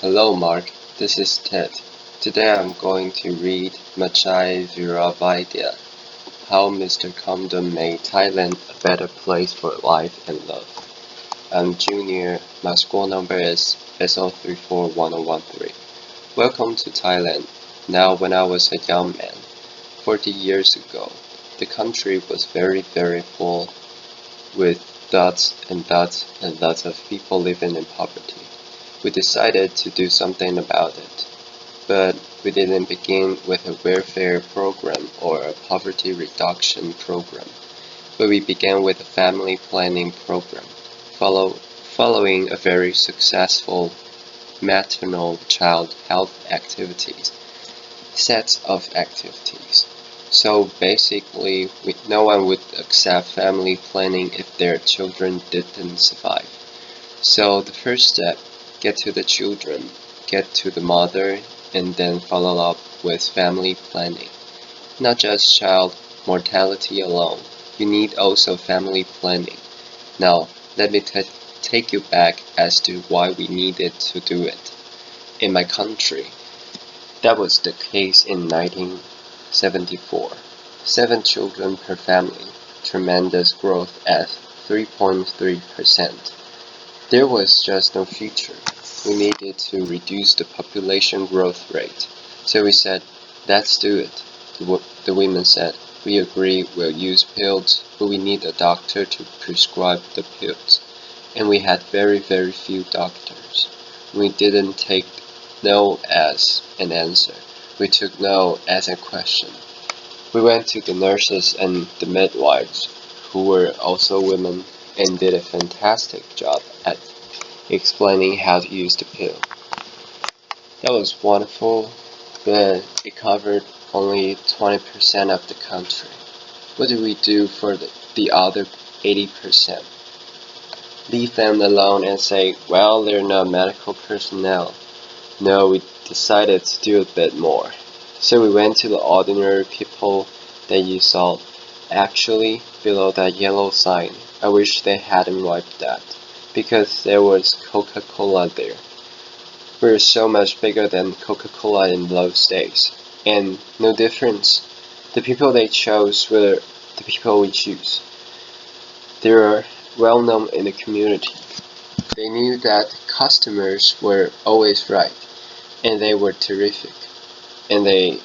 Hello Mark, this is Ted. Today I'm going to read Mechai Viravaidya, How Mr. Condom Made Thailand a Better Place for Life and Love. I'm junior, my school number is SO341013. Welcome to Thailand. Now when I was a young man, 40 years ago, the country was very full with dots and lots of people living in poverty. We decided to do something about it, but we didn't begin with a welfare program or a poverty reduction program, but we began with a family planning program, following a very successful maternal child health activities, sets of activities. So basically, no one would accept family planning if their children didn't survive. So the first step, get to the children, get to the mother, and then follow up with family planning. Not just child mortality alone, you need also family planning. Now, let me take you back as to why we needed to do it. In my country, that was the case in 1974. 7 children per family, tremendous growth at 3.3%. There was just no future. We needed to reduce the population growth rate. So we said, let's do it. The women said, we agree we'll use pills, but we need a doctor to prescribe the pills. And we had very few doctors. We didn't take no as an answer. We took no as a question. We went to the nurses and the midwives, who were also women, and did a fantastic job at explaining how to use the pill. That was wonderful, but it covered only 20% of the country. What do we do for the other 80%? Leave them alone and say, well, they're not medical personnel. No, we decided to do a bit more. So we went to the ordinary people that you saw. Actually, below that yellow sign, I wish they hadn't wiped that, because there was Coca-Cola there. We're so much bigger than Coca-Cola in those days, and no difference. The people they chose were the people we choose. They were well known in the community. They knew that customers were always right, and they were terrific, and they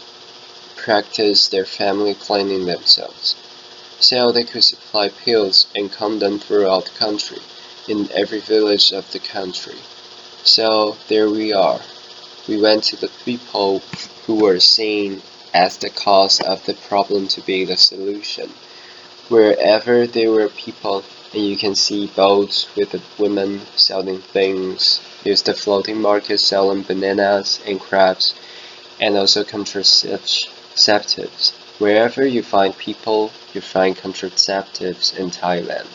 practiced their family planning themselves, so they could supply pills and condoms throughout the country, in every village of the country. So there we are. We went to the people who were seen as the cause of the problem to be the solution. Wherever there were people, and you can see boats with the women selling things, there's the floating market selling bananas and crabs, and also contraceptives. Wherever you find people, you find contraceptives in Thailand.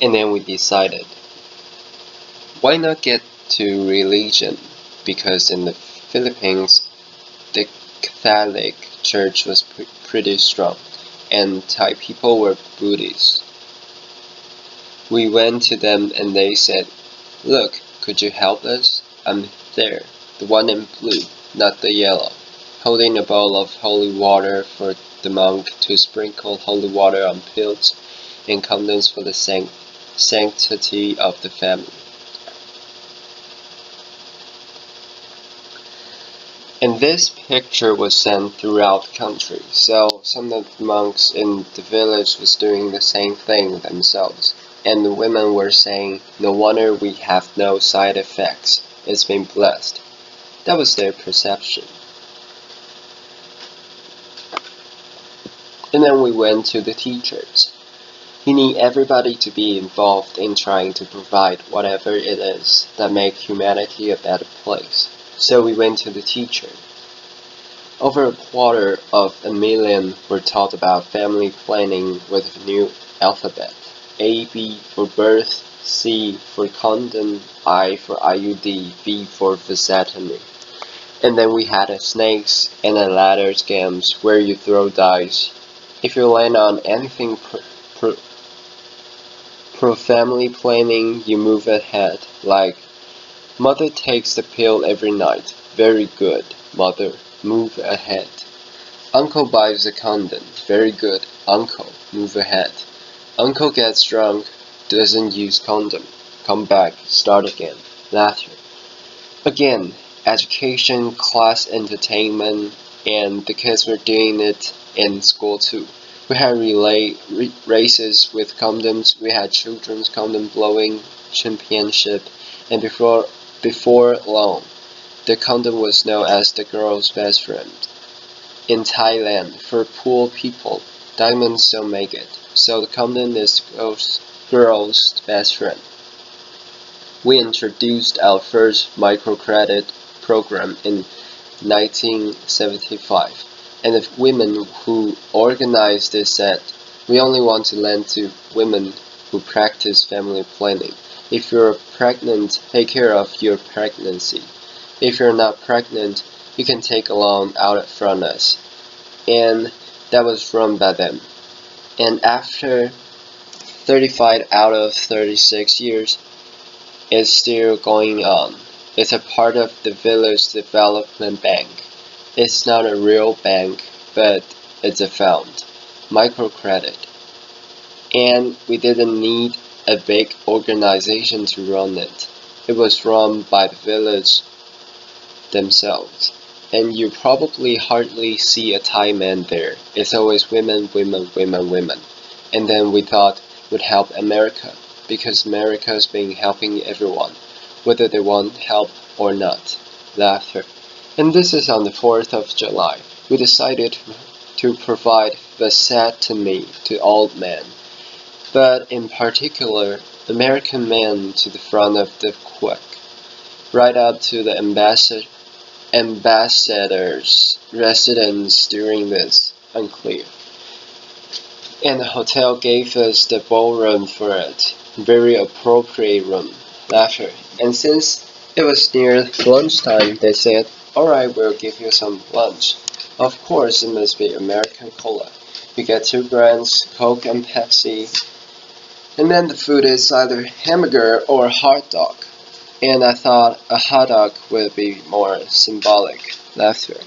And then we decided, why not get to religion? Because in the Philippines, the Catholic Church was pretty strong, and Thai people were Buddhists. We went to them and they said, look, could you help us? I'm there, the one in blue, not the yellow, holding a bowl of holy water for the monk to sprinkle holy water on pills and condoms for the sanctity of the family. And this picture was sent throughout the country, so some of the monks in the village was doing the same thing themselves, and the women were saying, no wonder we have no side effects, it's been blessed. That was their perception. And then we went to the teachers. You need everybody to be involved in trying to provide whatever it is that makes humanity a better place. So we went to the teacher. Over 250,000 were taught about family planning with a new alphabet. A, B for birth, C for condom, I for IUD, V for vasectomy. And then we had a snakes and a ladder games where you throw dice If you land on anything pro-family planning, you move ahead. Like, mother takes the pill every night. Very good, mother. Move ahead. Uncle buys a condom. Very good, uncle. Move ahead. Uncle gets drunk. Doesn't use condom. Come back. Start again. Laughter. Again, education, class entertainment, and the kids were doing it in school too. We had races with condoms, we had children's condom blowing championship, and before long, the condom was known as the girl's best friend. In Thailand, for poor people, diamonds don't make it, so the condom is girl's best friend. We introduced our first microcredit program in 1975, and the women who organized it said, "We only want to lend to women who practice family planning. If you're pregnant, take care of your pregnancy. If you're not pregnant, you can take a loan out from us." And that was run by them. And after 35 out of 36 years, it's still going on. It's a part of the Village Development Bank. It's not a real bank, but it's a fund, microcredit. And we didn't need a big organization to run it. It was run by the village themselves. And you probably hardly see a Thai man there. It's always women, women, women, women. And then we thought we'd help America, because America's been helping everyone, whether they want help or not. Laughter. And this is on the 4th of July. We decided to provide vasectomy to all men, but in particular, American men to the front of the queue, right up to the ambassador's residence during this, unclear. And the hotel gave us the ballroom for it. Very appropriate room. Laughter. And since it was near lunchtime, they said, "Alright, we'll give you some lunch." Of course, it must be American cola. You get 2 brands, Coke and Pepsi. And then the food is either hamburger or hot dog. And I thought a hot dog would be more symbolic. Laughter.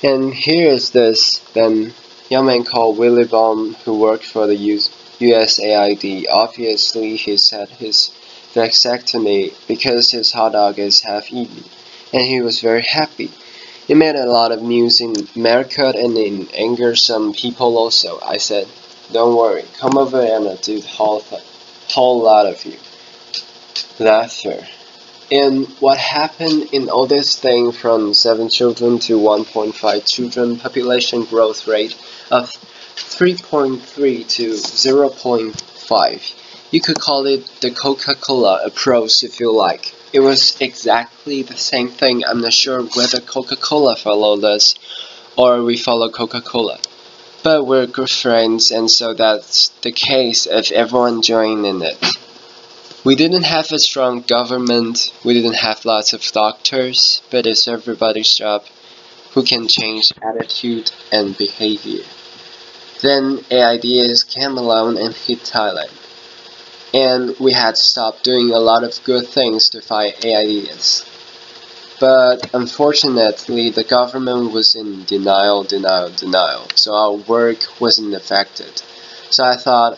And here is this young man called Willie Baum, who worked for the USAID. Obviously, he's had his vasectomy because his hot dog is half eaten, and he was very happy. It made a lot of news in America and it angered some people also. I said, "Don't worry, come over and I'll do the whole lot of you." Laughter. And what happened in all this thing from 7 children to 1.5 children, population growth rate of 3.3 to 0.5. You could call it the Coca-Cola approach if you like. It was exactly the same thing. I'm not sure whether Coca-Cola followed us or we follow Coca-Cola. But we're good friends, and so that's the case if everyone joined in it. We didn't have a strong government, we didn't have lots of doctors, but it's everybody's job who can change attitude and behavior. Then AIDS came along and hit Thailand, and we had to stop doing a lot of good things to fight AIDS. But unfortunately, the government was in denial, so our work wasn't affected. So I thought,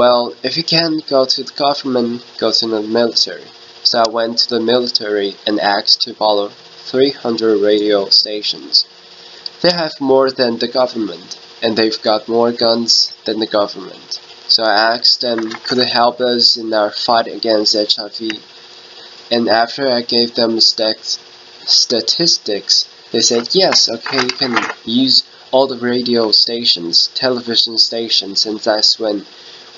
well, if you can't go to the government, go to the military. So I went to the military and asked to borrow 300 radio stations. They have more than the government, and they've got more guns than the government. So I asked them, could they help us in our fight against HIV? And after I gave them statistics, they said, yes, okay, you can use all the radio stations, television stations, and that's when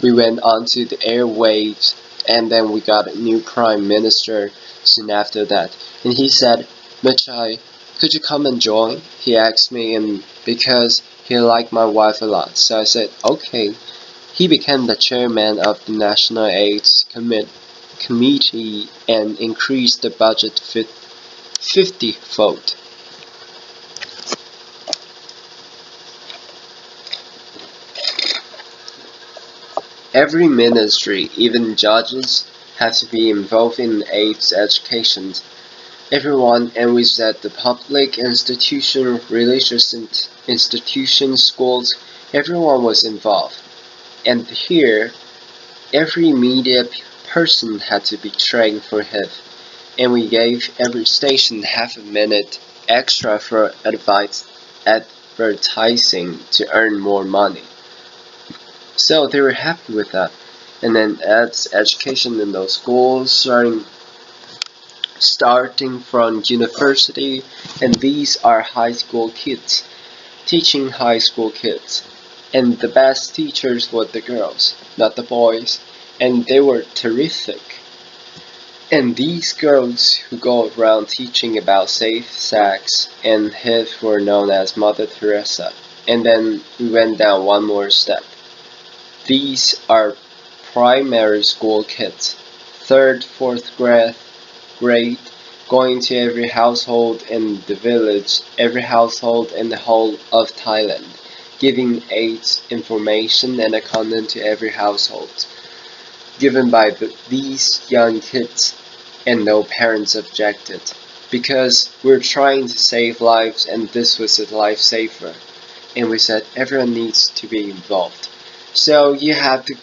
we went onto the airwaves, and then we got a new prime minister soon after that. And he said, Mechai, could you come and join? He asked me, and because he liked my wife a lot. So I said, okay. He became the chairman of the National AIDS Committee and increased the budget 50-fold. Every ministry, even judges, have to be involved in AIDS education. Everyone, and we said the public institution, religious institutions, schools, everyone was involved. And here, every media person had to be trained for it. And we gave every station half a minute extra for advertising to earn more money. So they were happy with that. And then ads education in those schools, starting from university, and these are high school kids, teaching high school kids. And the best teachers were the girls, not the boys, and they were terrific. And these girls who go around teaching about safe sex and HIV were known as Mother Teresa. And then we went down one more step. These are primary school kids, 3rd, 4th grade, going to every household in the village, every household in the whole of Thailand, giving AIDS information and a condom to every household, given by these young kids. And no parents objected, because we're trying to save lives and this was a lifesaver. And we said everyone needs to be involved. So you have the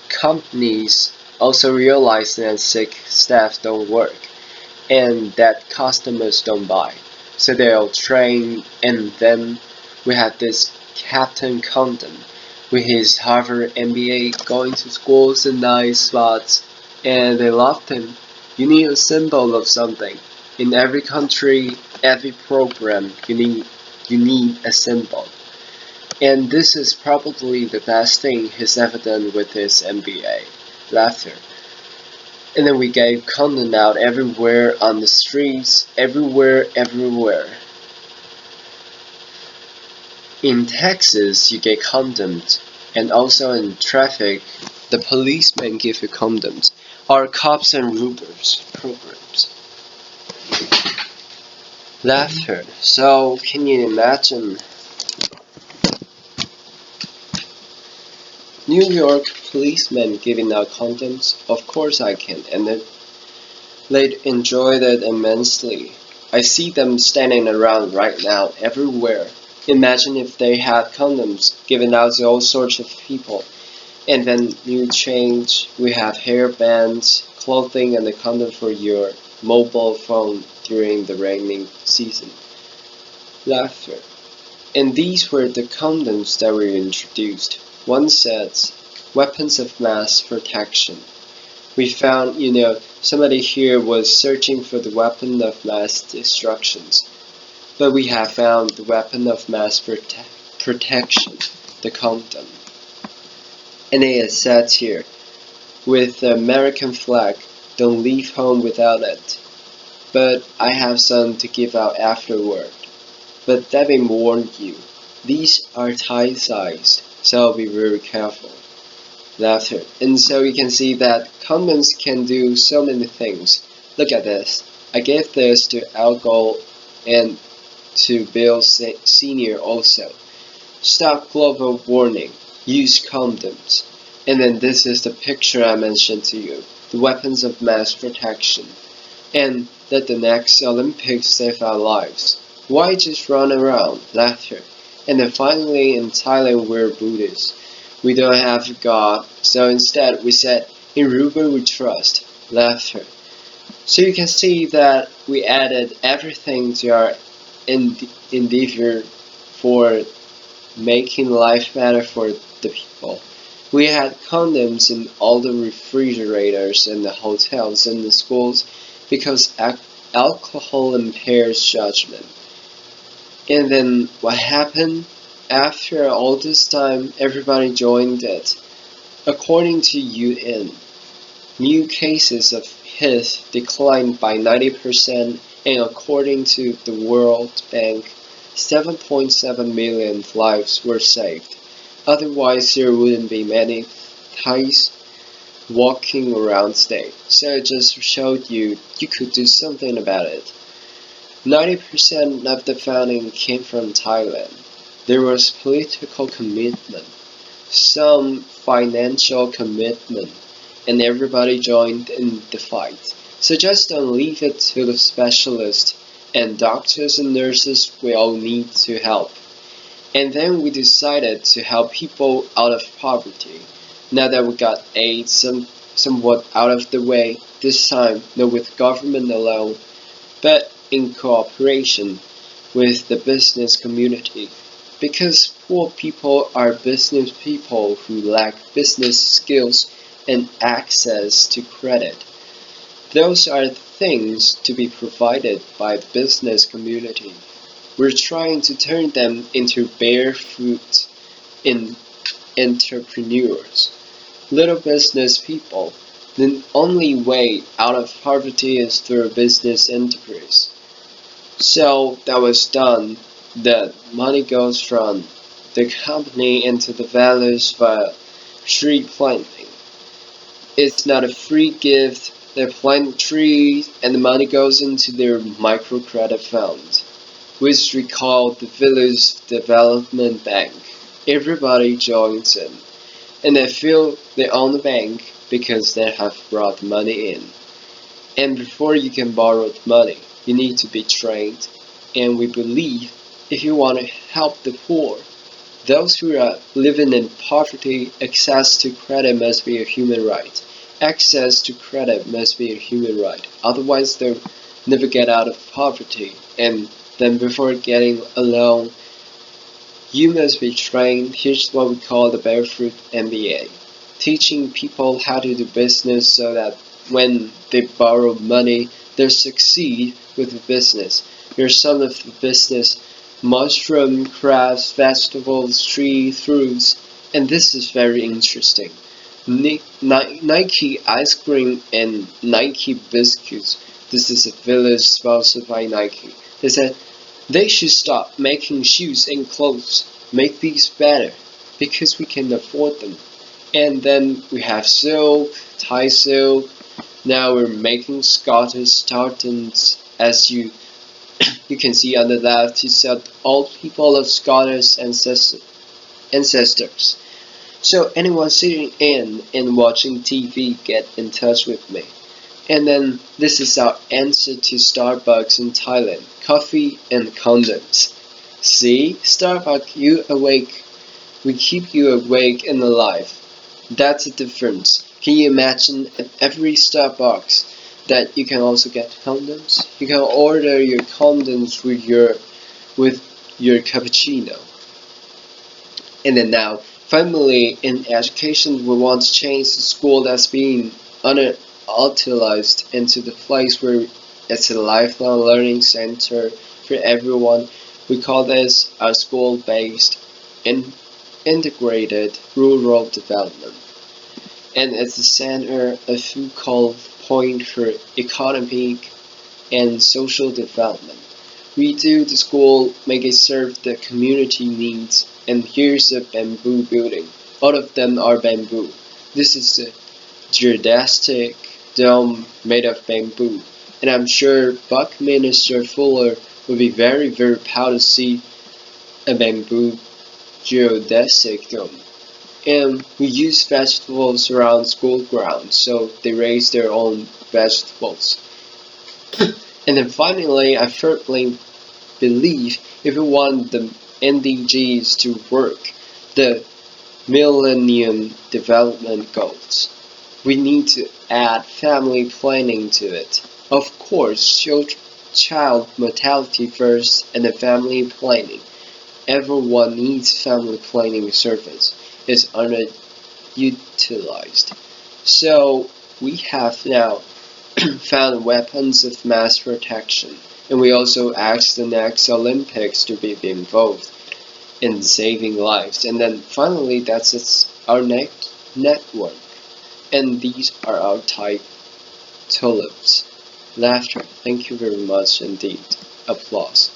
companies also realize that sick staff don't work and that customers don't buy. So they'll train, and then we have this Captain Condon with his Harvard MBA going to schools and nice spots, and they loved him. You need a symbol of something. In every country, every program, you need a symbol. And this is probably the best thing he's ever done with his MBA. Laughter. And then we gave condom out everywhere on the streets, everywhere. In Texas, you get condoms, and also in traffic, the policemen give you condoms. Our cops and robbers programs. Laughter. So, can you imagine New York policemen giving out condoms? Of course I can, and they enjoyed it immensely. I see them standing around right now everywhere. Imagine if they had condoms given out to all sorts of people. And then you change, we have hairbands, clothing, and a condom for your mobile phone during the raining season. Laughter. And these were the condoms that were introduced. One says, weapons of mass protection. We found, somebody here was searching for the weapon of mass destructions. But we have found the weapon of mass protection, the condom. And it says here, with the American flag, don't leave home without it. But I have some to give out afterward. But Debbie warned you, these are Thai-sized, so be very careful. Laughter. And so you can see that condoms can do so many things. Look at this. I gave this to Alcohol and to Bill Sr. also. Stop global warming. Use condoms. And then this is the picture I mentioned to you. The weapons of mass protection. And let the next Olympics save our lives. Why just run around? Laughter. And then finally in Thailand we're Buddhists. We don't have God, so instead we said, in Ruber we trust. Laughter. So you can see that we added everything to our endeavor for making life better for the people. We had condoms in all the refrigerators in the hotels and the schools because alcohol impairs judgment. And then what happened? After all this time, everybody joined it. According to UN, new cases of HIV declined by 90%, and according to the World Bank, 7.7 million lives were saved. Otherwise, there wouldn't be many Thais walking around today. So it just showed you could do something about it. 90% of the funding came from Thailand. There was political commitment. some financial commitment, and everybody joined in the fight. So just don't leave it to the specialists, and doctors and nurses we all need to help. And then we decided to help people out of poverty. Now that we got AIDS somewhat out of the way, this time not with government alone, but in cooperation with the business community. Because poor people are business people who lack business skills and access to credit. Those are things to be provided by the business community. We're trying to turn them into barefoot in entrepreneurs, little business people. The only way out of poverty is through business enterprise. So that was done. The money goes from the company into the values via tree planting. It's not a free gift. They plant trees and the money goes into their microcredit fund, which we call the Village Development Bank. Everybody joins in, and they feel they own the bank because they have brought money in. And before you can borrow the money, you need to be trained. And we believe if you want to help the poor, those who are living in poverty, access to credit must be a human right. Access to credit must be a human right. Otherwise, they'll never get out of poverty. And then before getting a loan, you must be trained. Here's what we call the Barefoot MBA. Teaching people how to do business so that when they borrow money, they succeed with the business. Here's some of the business: mushroom, crabs, vegetables, tree, fruits, and this is very interesting. Nike ice cream and Nike biscuits. This is a village sponsored by Nike. They said they should stop making shoes and clothes, make these better, because we can afford them. And then we have silk, Thai silk. Now we're making Scottish tartans, as you can see on the left. You said all people of Scottish ancestors. So anyone sitting in and watching TV, get in touch with me. And then this is our answer to Starbucks in Thailand: coffee and condoms. See, Starbucks, you awake. We keep you awake and alive. That's the difference. Can you imagine at every Starbucks that you can also get condoms? You can order your condoms with your cappuccino. And then now, finally, in education, we want to change the school that's being utilized into the place where it's a lifelong learning center for everyone. We call this our school-based integrated rural development. And it's the center of focal point for economic and social development. We do the school, make it serve the community needs, and here's a bamboo building. All of them are bamboo. This is a geodesic dome made of bamboo, and I'm sure Buckminster Fuller would be very, very proud to see a bamboo geodesic dome. And we use vegetables around school grounds, so they raise their own vegetables. And then finally, I firmly believe if we want the NDGs to work, the Millennium Development Goals, we need to add family planning to it. Of course, child mortality first and then family planning. Everyone needs family planning service. It's underutilized. So we have now found weapons of mass protection, and we also asked the next Olympics to be involved in saving lives. And then finally, that's our next network. And these are our Thai tulips. Laughter. Thank you very much indeed. Applause.